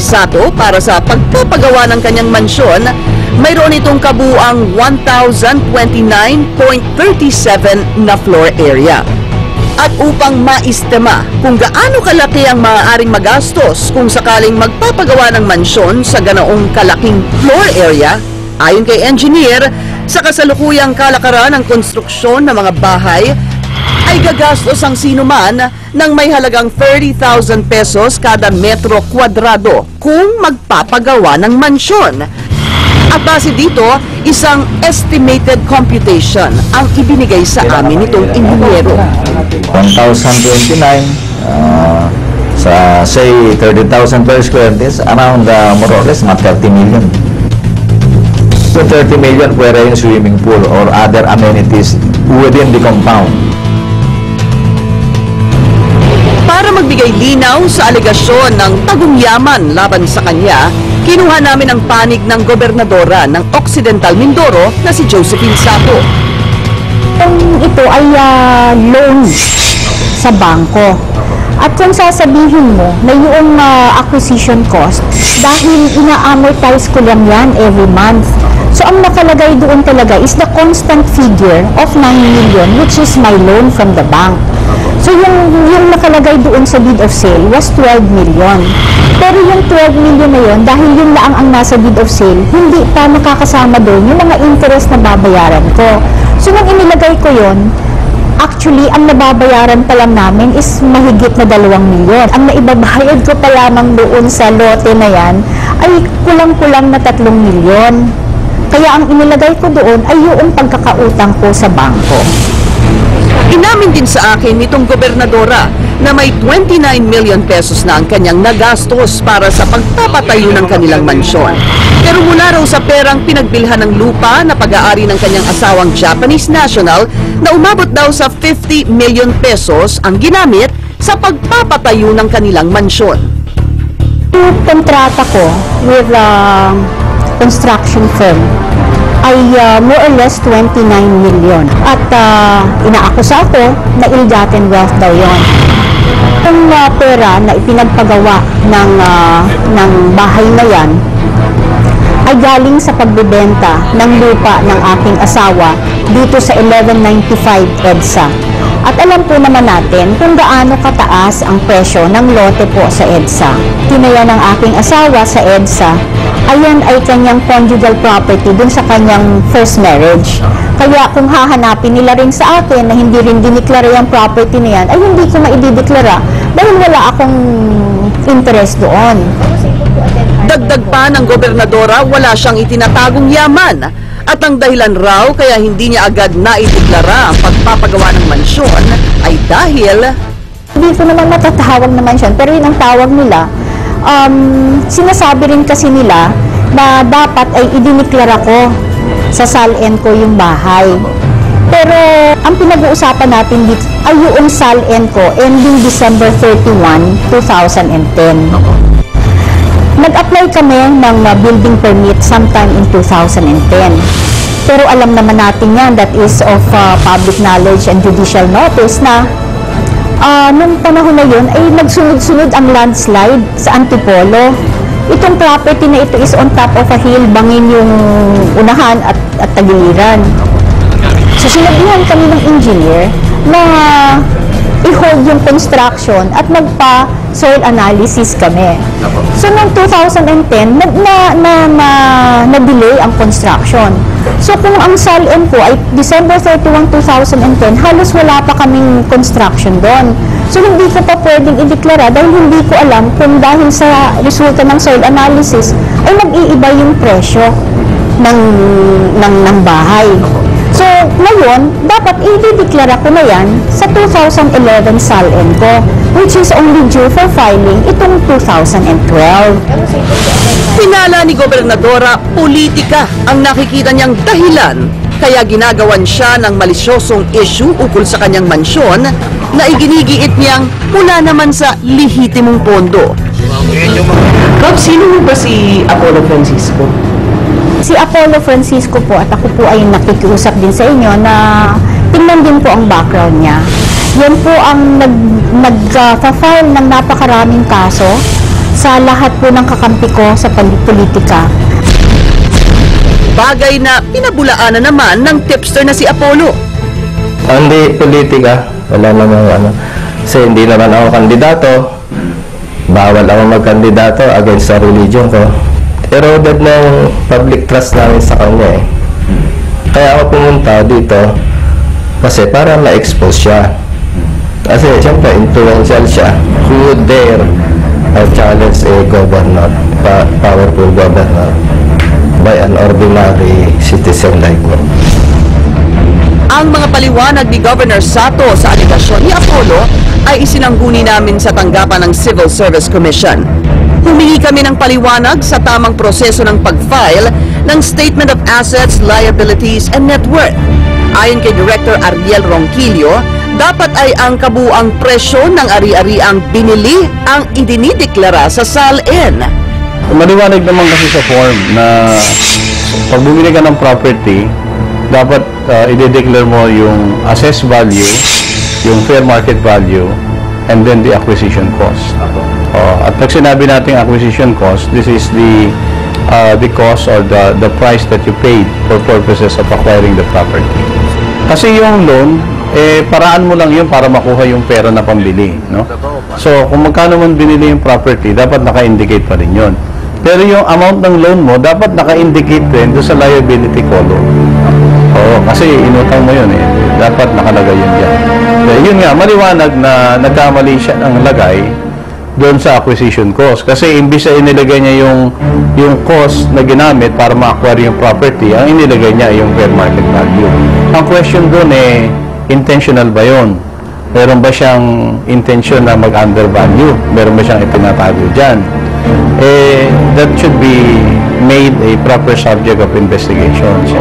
Sato para sa pagpapagawa ng kanyang mansyon, mayroon itong kabuuang 1,029.37 na floor area. At upang maistema kung gaano kalaki ang maaaring magastos kung sakaling magpapagawa ng mansyon sa ganoong kalaking floor area, ayon kay engineer, sa kasalukuyang kalakaran ng konstruksyon ng mga bahay, ay gagastos ang sinuman ng may halagang 30,000 pesos kada metro kwadrado kung magpapagawa ng mansyon. At base dito, isang estimated computation ang ibinigay sa amin nitong inhinyero. 1,029 sa say 30,000 per square meters, around more or less mga 30 million. So 30 million pwede yung swimming pool or other amenities within the compound. Para magbigay linaw sa alegasyon ng tagumyaman laban sa kanya, kinuha namin ang panig ng gobernadora ng Occidental Mindoro na si Josephine Sato. Ito ay loan sa bangko. At kung sasabihin mo na yung acquisition cost, dahil ina-amortize ko lang yan every month. So ang nakalagay doon talaga is the constant figure of 9 million, which is my loan from the bank. So yung nakalagay doon sa deed of sale was 12 million. Pero yung 12 million na yun, dahil yun lang ang nasa deed of sale, hindi pa nakakasama doon yung mga interest na babayaran ko. So nung inilagay ko yun, actually, ang nababayaran pa lang namin is mahigit na 2 milyon. Ang naibabayad ko pa lamang doon sa lote na yan ay kulang-kulang na 3 milyon. Kaya ang inilagay ko doon ay yung pagkakautang ko sa bangko. Inamin din sa akin nitong gobernadora na may 29 million pesos na ang kanyang nagastos para sa pagpapatayo ng kanilang mansyon. Pero mula raw sa perang pinagbilhan ng lupa na pag-aari ng kanyang asawang Japanese national na umabot daw sa 50 million pesos ang ginamit sa pagpapatayo ng kanilang mansyon. Yung kontrata ko with construction firm ay more or less 29 million. At inaakusa ako na ill-gotten wealth daw yun. Yung pera na ipinagpagawa ng bahay na yan ay galing sa pagbebenta ng lupa ng aking asawa dito sa 1195 EDSA. At alam po naman natin kung gaano kataas ang presyo ng lote po sa EDSA. Tinaya ng aking asawa sa EDSA, ayan ay kanyang conjugal property dun sa kanyang first marriage. Kaya kung hahanapin nila rin sa akin na hindi rin diniklara yung property na yan, ay hindi ko maidideklara dahil wala akong interest doon. Dagdag pa ng gobernadora, wala siyang itinatagong yaman. At ang dahilan raw kaya hindi niya agad naideklara ang pagpapagawa ng mansyon ay dahil... Hindi ko naman matatawag na mansyon, pero yun ang tawag nila. Sinasabi rin kasi nila na dapat ay idiniklara ko sa SALN ko yung bahay. Pero ang pinag-uusapan natin dito ay yung SALN ko ending December 31, 2010. Nag-apply kami ng building permit sometime in 2010. Pero alam naman natin yan, that is of public knowledge and judicial notice na nung panahon na yun ay nagsunod-sunod ang landslide sa Antipolo. Itong property na ito is on top of a hill, bangin yung unahan at tagiliran. So sinabihan kami ng engineer na i-hold yung construction at magpa-soil analysis kami. So noong 2010, na-delay ang construction. So kung ang SALN ko ay December 31, 2010, halos wala pa kaming construction doon. So hindi ko pa pwedeng ideklara dahil hindi ko alam kung dahil sa resulta ng soil analysis ay nag-iiba yung presyo ng bahay. So, ngayon, dapat i-declara ko na yan sa 2011 SALN ko, which is only due for filing itong 2012. Pinala ni Gobernadora, politika ang nakikita niyang dahilan, kaya ginagawan siya ng malisyosong issue ukol sa kanyang mansyon na iginigiit niyang mula naman sa lihitimong pondo. Rob, sino mo ba si Apollo Francisco? Si Apollo Francisco po at ako po ay nakikiusap din sa inyo na tingnan din po ang background niya. Yan po ang nag-file ng napakaraming kaso sa lahat po ng kakampi ko sa politika. Bagay na pinabulaanan naman ng tipster na si Apollo. Hindi politika, wala namang ano. Kasi hindi naman ako kandidato. Bawal ako magkandidato against sa religion ko. Eroded na yung public trust namin sa kanya eh. Kaya ako pumunta dito kasi para ma-expose siya. Kasi siyempre influential siya. Who would dare challenge a governor, powerful governor, by an ordinary citizen like me? Ang mga paliwanag ni Governor Sato sa aligasyon ni Apollo ay isinangguni namin sa tanggapan ng Civil Service Commission. Humingi kami ng paliwanag sa tamang proseso ng pag-file ng Statement of Assets, Liabilities, and Net Worth. Ayon kay Director Ariel Ronquillo, dapat ay ang kabuang presyo ng ari-ariang binili ang idinideklara sa SALN. Maliwanag naman kasi sa form na pag bumili ka ng property, dapat i-declare mo yung assessed value, yung fair market value, and then the acquisition cost. At pag sinabi natin acquisition cost, this is the cost or the price that you paid for purposes of acquiring the property. Kasi yung loan, paraan mo lang yun para makuha yung pera na pambili, no? So, kung magkano man binili yung property, dapat naka-indicate pa rin yun. Pero yung amount ng loan mo, dapat naka-indicate din doon sa liability column. Kasi inutang mo yun eh. Dapat nakalagay yun dyan. So, yun nga, maliwanag na nagkamali siya ng lagay doon sa acquisition cost. Kasi imbis na inilagay niya yung cost na ginamit para ma-acquire yung property, ang inilagay niya yung fair market value. Ang question doon intentional ba yun? Meron ba siyang intention na mag-undervalue? Meron ba siyang itinatago dyan? That should be made a proper subject of investigation. So,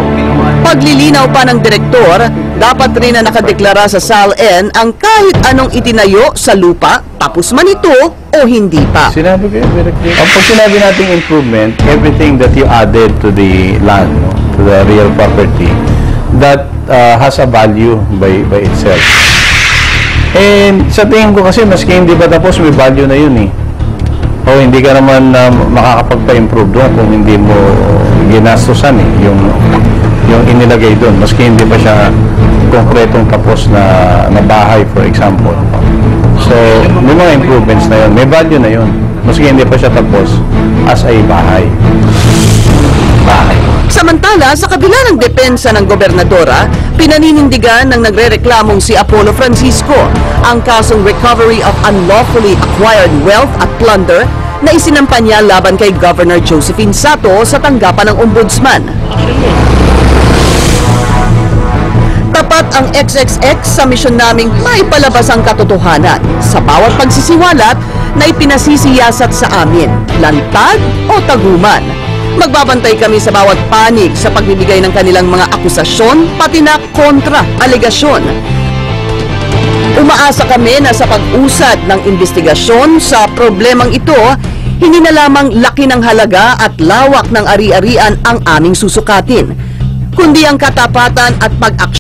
Paglilinaw pa ng direktor, dapat rin na nakadeklara sa SALN ang kahit anong itinayo sa lupa, tapos man ito o hindi pa. sinabi ko yun very clear. Pag sinabi natin improvement, everything that you added to the land, no, to the real property, that has a value by itself. And sa tingin ko kasi, maski hindi pa tapos, may value na yun eh. O hindi ka naman makakapagpa-improve doon kung hindi mo ginastusan yung inilagay doon, maski hindi pa siya konkretong tapos na bahay, for example. So, may mga improvements na yun, may value na yun, maski hindi pa siya tapos as a bahay. Samantala, sa kabila ng depensa ng gobernadora, pinaninindigan ng nagrereklamong si Apollo Francisco ang kasong recovery of unlawfully acquired wealth at plunder na isinampa niya laban kay Governor Josephine Sato sa tanggapan ng Ombudsman. Tapat ang XXX sa misyon naming maipalabas ang katotohanan sa bawat pagsisiwalat na ipinasisiyasat sa amin, lantad o taguman. Magbabantay kami sa bawat panig sa pagbibigay ng kanilang mga akusasyon, pati na kontra-alegasyon. Umaasa kami na sa pag-usad ng investigasyon sa problemang ito, hindi na lamang laki ng halaga at lawak ng ari-arian ang aming susukatin, kundi ang katapatan at pag-aksyon